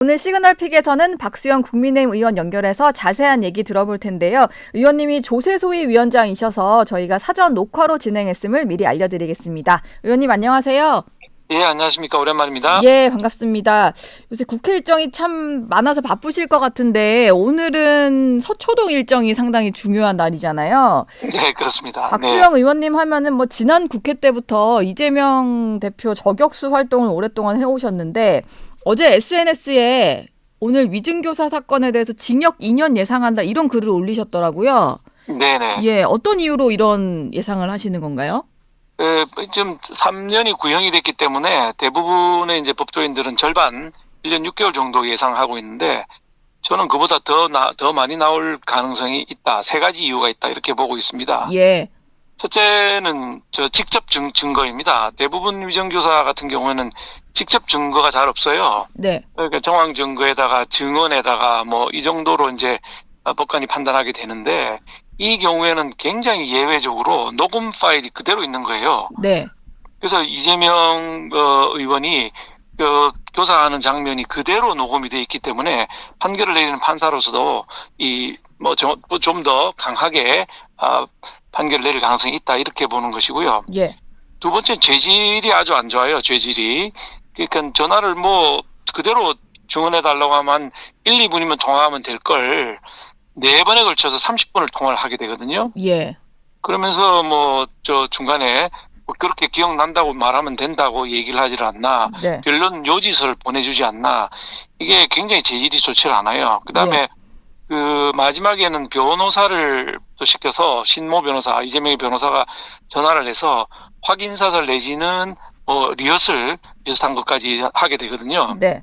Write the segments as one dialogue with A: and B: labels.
A: 오늘 시그널픽에서는 박수영 국민의힘 의원 연결해서 자세한 얘기 들어볼 텐데요. 의원님이 조세소위 위원장이셔서 저희가 사전 녹화로 진행했음을 미리 알려드리겠습니다. 의원님 안녕하세요.
B: 예, 안녕하십니까. 오랜만입니다.
A: 예, 반갑습니다. 요새 국회 일정이 참 많아서 바쁘실 것 같은데 오늘은 서초동 일정이 상당히 중요한 날이잖아요.
B: 네, 그렇습니다.
A: 박수영 의원님 하면은 뭐 지난 국회 때부터 이재명 대표 저격수 활동을 오랫동안 해오셨는데 어제 SNS에 오늘 위증교사 사건에 대해서 징역 2년 예상한다 이런 글을 올리셨더라고요.
B: 네네.
A: 예, 어떤 이유로 이런 예상을 하시는 건가요?
B: 지금 3년이 구형이 됐기 때문에 대부분의 이제 법조인들은 절반 1년 6개월 정도 예상하고 있는데 저는 그보다 더 많이 나올 가능성이 있다. 세 가지 이유가 있다. 이렇게 보고 있습니다.
A: 예,
B: 첫째는 직접 증거입니다. 대부분 위정교사 같은 경우에는 직접 증거가 잘 없어요.
A: 네,
B: 그러니까 정황 증거에다가 증언에다가 뭐 이 정도로 이제 법관이 판단하게 되는데 이 경우에는 굉장히 예외적으로 녹음 파일이 그대로 있는 거예요.
A: 네,
B: 그래서 이재명 의원이 교사하는 장면이 그대로 녹음이 돼 있기 때문에 판결을 내리는 판사로서도 이 뭐 좀 더 강하게 판결을 내릴 가능성이 있다 이렇게 보는 것이고요.
A: 예,
B: 두 번째 죄질이 아주 안 좋아요. 죄질이. 그러니까 전화를 뭐 그대로 증언해 달라고 하면 1, 2분이면 통화하면 될 걸 4번에 걸쳐서 30분을 통화를 하게 되거든요.
A: 예,
B: 그러면서 뭐 중간에 뭐 그렇게 기억난다고 말하면 된다고 얘기를 하질 않나.
A: 네,
B: 변론 요지서를 보내주지 않나. 이게 굉장히 재질이 좋지 않아요. 그다음에 그 마지막에는 변호사를 또 시켜서 신모 변호사, 이재명의 변호사가 전화를 해서 확인 사설 내지는 뭐 리허설 비슷한 것까지 하게 되거든요.
A: 네,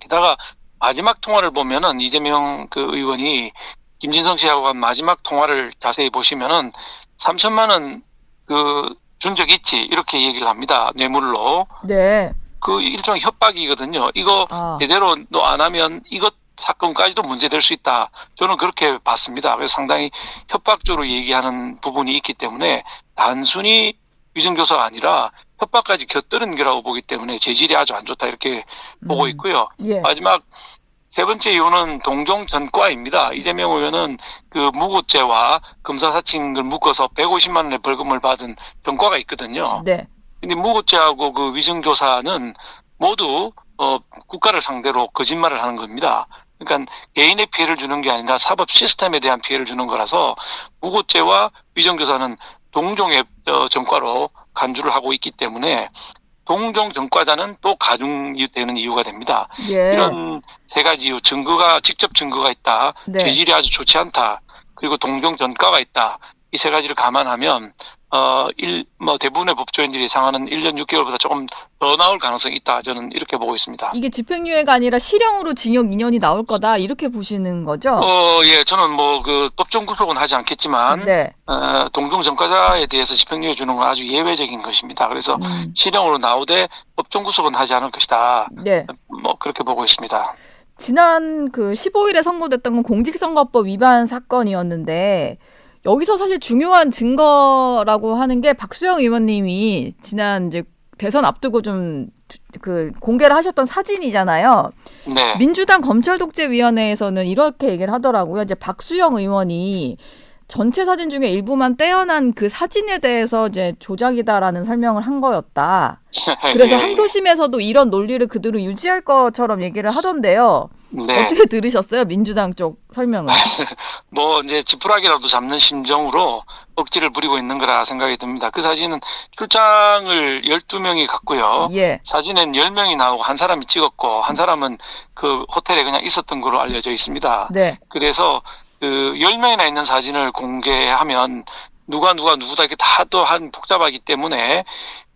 B: 게다가 마지막 통화를 보면은 이재명 그 의원이 김진성 씨하고 한 마지막 통화를 자세히 보시면은 3천만 원 준 적 있지 이렇게 얘기를 합니다. 뇌물로.
A: 네,
B: 그 일종의 협박이거든요. 이거 제대로 너 안 하면 이것 사건까지도 문제될 수 있다. 저는 그렇게 봤습니다. 그래서 상당히 협박적으로 얘기하는 부분이 있기 때문에 단순히 위증교사가 아니라 협박까지 곁들인 거라고 보기 때문에 재질이 아주 안 좋다 이렇게 보고 있고요.
A: 예,
B: 마지막 세 번째 이유는 동종 전과입니다. 이재명 의원은 그 무고죄와 검사사칭을 묶어서 150만 원의 벌금을 받은 전과가 있거든요.
A: 네,
B: 근데 무고죄하고 그 위증교사는 모두 국가를 상대로 거짓말을 하는 겁니다. 그러니까 개인의 피해를 주는 게 아니라 사법 시스템에 대한 피해를 주는 거라서 무고죄와 위정교사는 동종의 전과로 간주를 하고 있기 때문에 동종 전과자는 또 가중되는 이유가 됩니다.
A: 예,
B: 이런 세 가지 이유, 직접 증거가 있다,
A: 네.
B: 죄질이 아주 좋지 않다, 그리고 동종 전과가 있다. 이 세 가지를 감안하면 뭐 대부분의 법조인들이 예상하는 1년 6개월보다 조금 더 나올 가능성이 있다. 저는 이렇게 보고 있습니다.
A: 이게 집행유예가 아니라 실형으로 징역 2년이 나올 거다 이렇게 보시는 거죠?
B: 예, 저는 뭐 그 법정 구속은 하지 않겠지만
A: 네,
B: 동종 전과자에 대해서 집행유예 주는 건 아주 예외적인 것입니다. 그래서 실형으로 나오되 법정 구속은 하지 않을 것이다.
A: 네.
B: 뭐 그렇게 보고 있습니다.
A: 지난 그 15일에 선고됐던 건 공직선거법 위반 사건이었는데 여기서 사실 중요한 증거라고 하는 게 박수영 의원님이 지난 이제 대선 앞두고 좀 그 공개를 하셨던 사진이잖아요.
B: 네.
A: 민주당 검찰독재위원회에서는 이렇게 얘기를 하더라고요. 이제 박수영 의원이 전체 사진 중에 일부만 떼어난 그 사진에 대해서 이제 조작이다라는 설명을 한 거였다. 그래서
B: 예.
A: 항소심에서도 이런 논리를 그대로 유지할 것처럼 얘기를 하던데요.
B: 네.
A: 어떻게 들으셨어요? 민주당 쪽 설명을.
B: 뭐 이제 지푸라기라도 잡는 심정으로 억지를 부리고 있는 거라 생각이 듭니다. 그 사진은 출장을 12명이 갔고요.
A: 예.
B: 사진엔 10명이 나오고 한 사람이 찍었고 한 사람은 그 호텔에 그냥 있었던 걸로 알려져 있습니다.
A: 네.
B: 그래서 그 10명이나 있는 사진을 공개하면 누구다 이렇게 다 또 한 복잡하기 때문에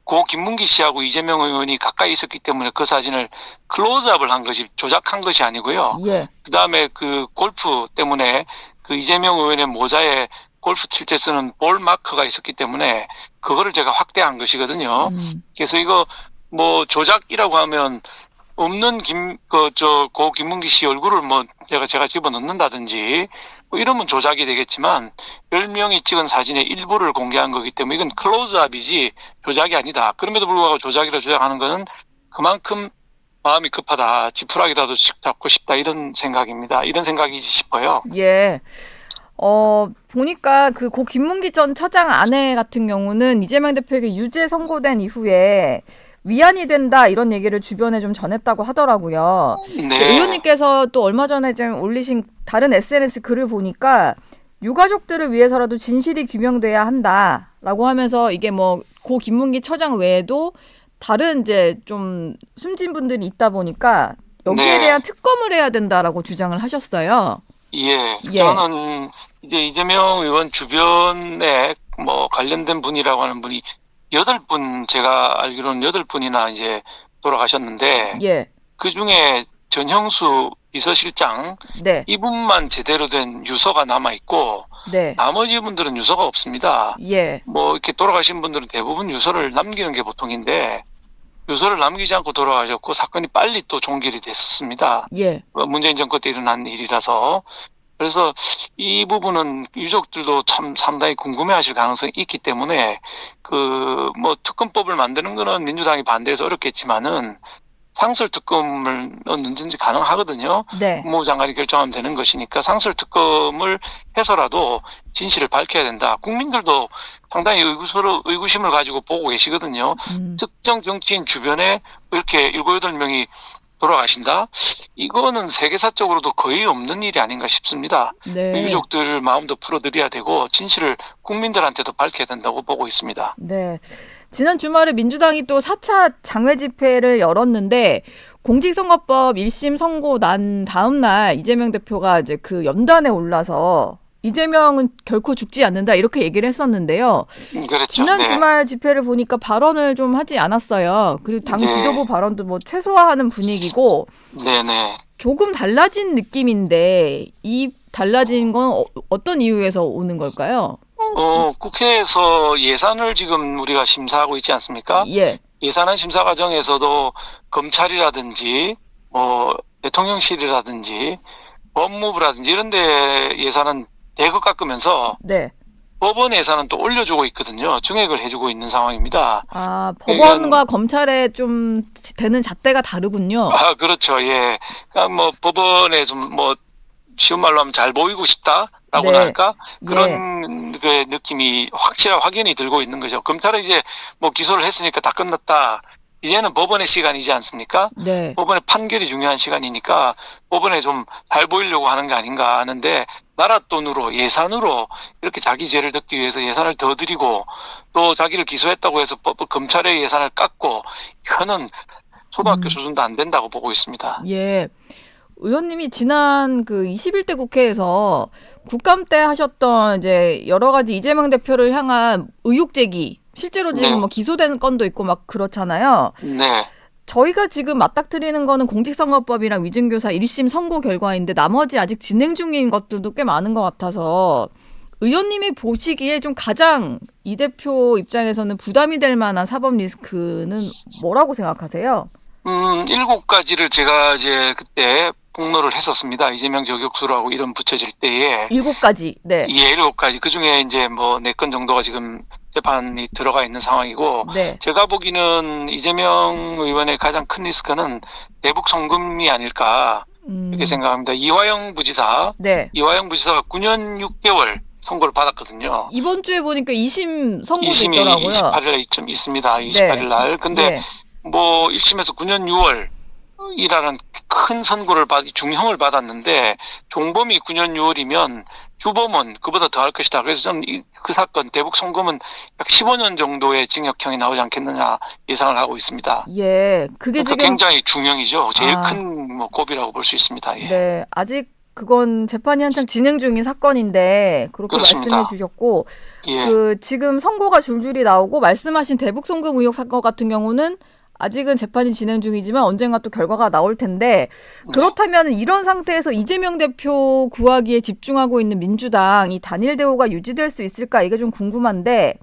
B: 고 김문기 씨하고 이재명 의원이 가까이 있었기 때문에 그 사진을 클로즈업을 한 것이 조작한 것이 아니고요.
A: 예.
B: 그다음에 그 골프 때문에 그 이재명 의원의 모자에 골프 칠 때 쓰는 볼 마커가 있었기 때문에 그거를 제가 확대한 것이거든요. 그래서 이거 뭐 조작이라고 하면 없는 고 김문기 씨 얼굴을 뭐 제가 집어넣는다든지 뭐 이러면 조작이 되겠지만 10명이 찍은 사진의 일부를 공개한 거기 때문에 이건 클로즈업이지 조작이 아니다. 그럼에도 불구하고 조작이라 조작하는 거는 그만큼 마음이 급하다. 지푸라기라도 잡고 싶다. 이런 생각입니다. 이런 생각이지 싶어요.
A: 예. 보니까 고 김문기 전 처장 아내 같은 경우는 이재명 대표에게 유죄 선고된 이후에 위안이 된다 이런 얘기를 주변에 좀 전했다고 하더라고요.
B: 네.
A: 의원님께서 또 얼마 전에 좀 올리신 다른 SNS 글을 보니까 유가족들을 위해서라도 진실이 규명돼야 한다라고 하면서 이게 뭐 고 김문기 처장 외에도 다른 이제 좀 숨진 분들이 있다 보니까 여기에
B: 네.
A: 대한 특검을 해야 된다라고 주장을 하셨어요.
B: 예.
A: 예.
B: 저는 이제 이재명 의원 주변에 뭐 관련된 분이라고 하는 분이 8분, 제가 알기로는 8분이나 이제 돌아가셨는데,
A: 예.
B: 그 중에 전형수 비서실장,
A: 네.
B: 이분만 제대로 된 유서가 남아있고,
A: 네.
B: 나머지 분들은 유서가 없습니다.
A: 예.
B: 뭐 이렇게 돌아가신 분들은 대부분 유서를 남기는 게 보통인데, 유서를 남기지 않고 돌아가셨고, 사건이 빨리 또 종결이 됐었습니다.
A: 예.
B: 문재인 정권 때 일어난 일이라서. 그래서 이 부분은 유족들도 참 상당히 궁금해하실 가능성이 있기 때문에 뭐 특검법을 만드는 거는 민주당이 반대해서 어렵겠지만은 상설 특검을 언제든지 가능하거든요.
A: 네.
B: 법무부 장관이 결정하면 되는 것이니까 상설 특검을 해서라도 진실을 밝혀야 된다. 국민들도 상당히 의구심을 가지고 보고 계시거든요. 특정 정치인 주변에 이렇게 7, 8명이 돌아가신다? 이거는 세계사적으로도 거의 없는 일이 아닌가 싶습니다.
A: 네.
B: 유족들 마음도 풀어드려야 되고 진실을 국민들한테도 밝혀야 된다고 보고 있습니다.
A: 네. 지난 주말에 민주당이 또 4차 장외 집회를 열었는데 공직선거법 1심 선고 난 다음 날 이재명 대표가 이제 그 연단에 올라서 이재명은 결코 죽지 않는다 이렇게 얘기를 했었는데요.
B: 그렇죠.
A: 지난
B: 네.
A: 주말 집회를 보니까 발언을 좀 하지 않았어요. 그리고 당
B: 네.
A: 지도부 발언도 뭐 최소화하는 분위기고
B: 네네.
A: 조금 달라진 느낌인데 이 달라진 건 어떤 이유에서 오는 걸까요?
B: 국회에서 예산을 지금 우리가 심사하고 있지 않습니까?
A: 예.
B: 예산안 심사 과정에서도 검찰이라든지 뭐 대통령실이라든지 법무부라든지 이런 데 예산은 대거 깎으면서
A: 네.
B: 법원 예산은 또 올려주고 있거든요. 증액을 해주고 있는 상황입니다.
A: 아, 법원과 검찰에 좀 되는 잣대가 다르군요.
B: 아, 그렇죠. 예. 그러니까 뭐 법원에 좀 뭐 쉬운 말로 하면 잘 보이고 싶다라고나
A: 네.
B: 할까? 그런 그 느낌이 확연히 들고 있는 거죠. 검찰은 이제 뭐 기소를 했으니까 다 끝났다. 이제는 법원의 시간이지 않습니까?
A: 네.
B: 법원의 판결이 중요한 시간이니까 법원에 좀 잘 보이려고 하는 게 아닌가 하는데, 나라 돈으로 예산으로 이렇게 자기 죄를 덮기 위해서 예산을 더 드리고 또 자기를 기소했다고 해서 검찰의 예산을 깎고, 이거는 초등학교 수준도 안 된다고 보고 있습니다.
A: 예. 의원님이 지난 그 21대 국회에서 국감 때 하셨던 이제 여러 가지 이재명 대표를 향한 의혹 제기, 실제로 지금
B: 네.
A: 뭐 기소된 건도 있고 막 그렇잖아요.
B: 네.
A: 저희가 지금 맞닥뜨리는 거는 공직선거법이랑 위증교사 1심 선고 결과인데 나머지 아직 진행 중인 것들도 꽤 많은 것 같아서 의원님이 보시기에 좀 가장 이 대표 입장에서는 부담이 될 만한 사법 리스크는 뭐라고 생각하세요?
B: 7가지를 제가 이제 그때 폭로를 했었습니다. 이재명 저격수라고 이름 붙여질 때에.
A: 7가지. 네.
B: 예, 7가지. 그 중에 이제 뭐 4건 정도가 지금 재판이 들어가 있는 상황이고,
A: 네.
B: 제가 보기는 이재명 의원의 가장 큰 리스크는 대북 송금이 아닐까 이렇게 생각합니다. 이화영 부지사가
A: 네.
B: 9년 6개월 선고를 받았거든요.
A: 이번 주에 보니까 2심 선고도
B: 2심이
A: 있더라고요.
B: 28일날 있습니다. 28일 날. 근데
A: 네.
B: 뭐 1심에서 9년 6월이라는 큰 선고를 중형을 받았는데, 종범이 9년 6월이면 주범은 그보다 더 할 것이다. 그래서 저는 그 사건 대북 송금은 약 15년 정도의 징역형이 나오지 않겠느냐 예상을 하고 있습니다.
A: 예. 그게
B: 그러니까
A: 지금
B: 굉장히 중형이죠. 제일
A: 아.
B: 큰 뭐 고비라고 볼 수 있습니다. 예.
A: 네, 아직 그건 재판이 한창 진행 중인 사건인데 그렇게
B: 그렇습니다.
A: 말씀해 주셨고
B: 예.
A: 그 지금 선고가 줄줄이 나오고 말씀하신 대북 송금 의혹 사건 같은 경우는 아직은 재판이 진행 중이지만 언젠가 또 결과가 나올 텐데, 그렇다면 이런 상태에서 이재명 대표 구하기에 집중하고 있는 민주당 이 단일 대우가 유지될 수 있을까 이게 좀 궁금한데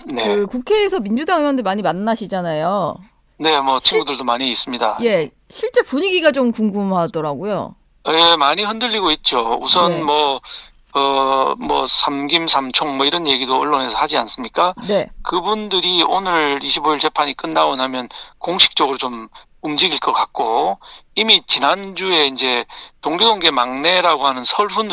B: 네.
A: 그 국회에서 민주당 의원들 많이 만나시잖아요.
B: 네, 뭐 친구들도 많이 있습니다.
A: 예, 실제 분위기가 좀 궁금하더라고요.
B: 예, 많이 흔들리고 있죠. 우선
A: 네.
B: 뭐 삼김 삼총 뭐 이런 얘기도 언론에서 하지 않습니까?
A: 네.
B: 그분들이 오늘 25일 재판이 끝나고 나면 공식적으로 좀 움직일 것 같고, 이미 지난주에 이제 동교동계 막내라고 하는 설훈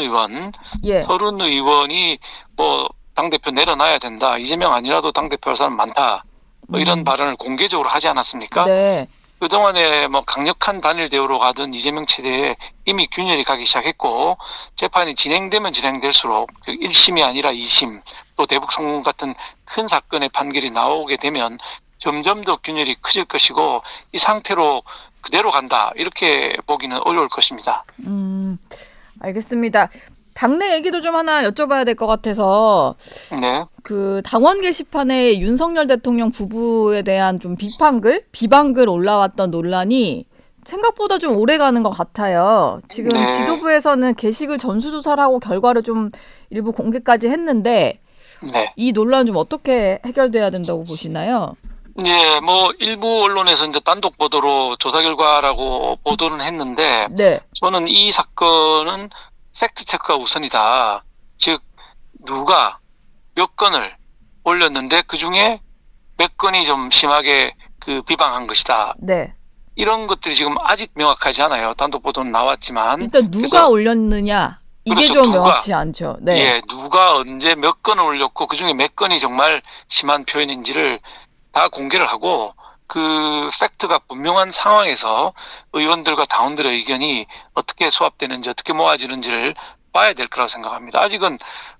A: 예.
B: 의원이 뭐 당대표 내려놔야 된다. 이재명 아니라도 당대표 할 사람 많다. 뭐 이런 발언을 공개적으로 하지 않았습니까?
A: 네.
B: 그동안에 뭐 강력한 단일 대우로 가던 이재명 체제에 이미 균열이 가기 시작했고, 재판이 진행되면 진행될수록 1심이 아니라 2심, 또 대북 송금 같은 큰 사건의 판결이 나오게 되면 점점 더 균열이 커질 것이고, 이 상태로 그대로 간다, 이렇게 보기는 어려울 것입니다.
A: 알겠습니다. 당내 얘기도 좀 하나 여쭤봐야 될 것 같아서
B: 네.
A: 그 당원 게시판에 윤석열 대통령 부부에 대한 좀 비방글 올라왔던 논란이 생각보다 좀 오래 가는 것 같아요. 지금
B: 네.
A: 지도부에서는 게시글 전수조사를 하고 결과를 좀 일부 공개까지 했는데
B: 네.
A: 이 논란은 좀 어떻게 해결돼야 된다고 보시나요?
B: 예, 뭐 일부 언론에서 이제 단독 보도로 조사 결과라고 보도는 했는데,
A: 네.
B: 저는 이 사건은 팩트 체크가 우선이다. 즉 누가 몇 건을 올렸는데 그 중에 몇 건이 좀 심하게 그 비방한 것이다.
A: 네.
B: 이런 것들이 지금 아직 명확하지 않아요. 단독 보도는 나왔지만.
A: 일단 누가
B: 그래서
A: 올렸느냐 이게
B: 그렇죠.
A: 좀
B: 누가.
A: 명확치 않죠. 네.
B: 예, 누가 언제 몇 건을 올렸고 그 중에 몇 건이 정말 심한 표현인지를 다 공개를 하고, 그 팩트가 분명한 상황에서 의원들과 당원들의 의견이 어떻게 수합되는지, 어떻게 모아지는지를 봐야 될 거라고 생각합니다. 아직은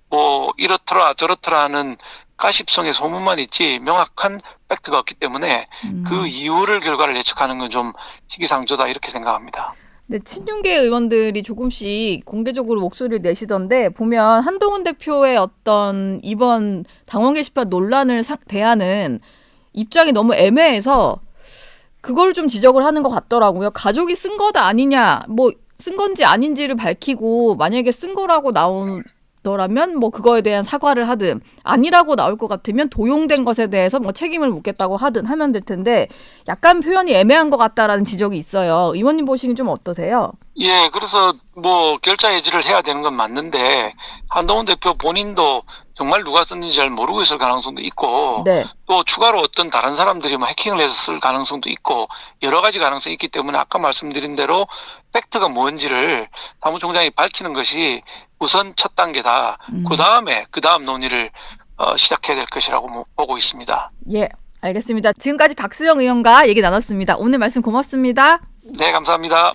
B: 뭐 이렇더라 저렇더라 하는 가십성의 소문만 있지 명확한 팩트가 없기 때문에 그 이유를 결과를 예측하는 건 좀 시기상조다, 이렇게 생각합니다.
A: 네, 친윤계 의원들이 조금씩 공개적으로 목소리를 내시던데 보면 한동훈 대표의 어떤 이번 당원 게시판 논란을 대하는 입장이 너무 애매해서 그걸 좀 지적을 하는 것 같더라고요. 가족이 쓴 거다 아니냐, 뭐 쓴 건지 아닌지를 밝히고 만약에 쓴 거라고 나오더라면 뭐 그거에 대한 사과를 하든 아니라고 나올 것 같으면 도용된 것에 대해서 뭐 책임을 묻겠다고 하든 하면 될 텐데 약간 표현이 애매한 것 같다라는 지적이 있어요. 의원님 보시기엔 좀 어떠세요?
B: 예, 그래서 뭐 결자 해지를 해야 되는 건 맞는데, 한동훈 대표 본인도 정말 누가 썼는지 잘 모르고 있을 가능성도 있고,
A: 네.
B: 또 추가로 어떤 다른 사람들이 뭐 해킹을 해서 쓸 가능성도 있고, 여러 가지 가능성이 있기 때문에 아까 말씀드린 대로 팩트가 뭔지를 사무총장이 밝히는 것이 우선 첫 단계다. 그 다음 논의를 시작해야 될 것이라고 보고 있습니다.
A: 예, 알겠습니다. 지금까지 박수영 의원과 얘기 나눴습니다. 오늘 말씀 고맙습니다.
B: 네, 감사합니다.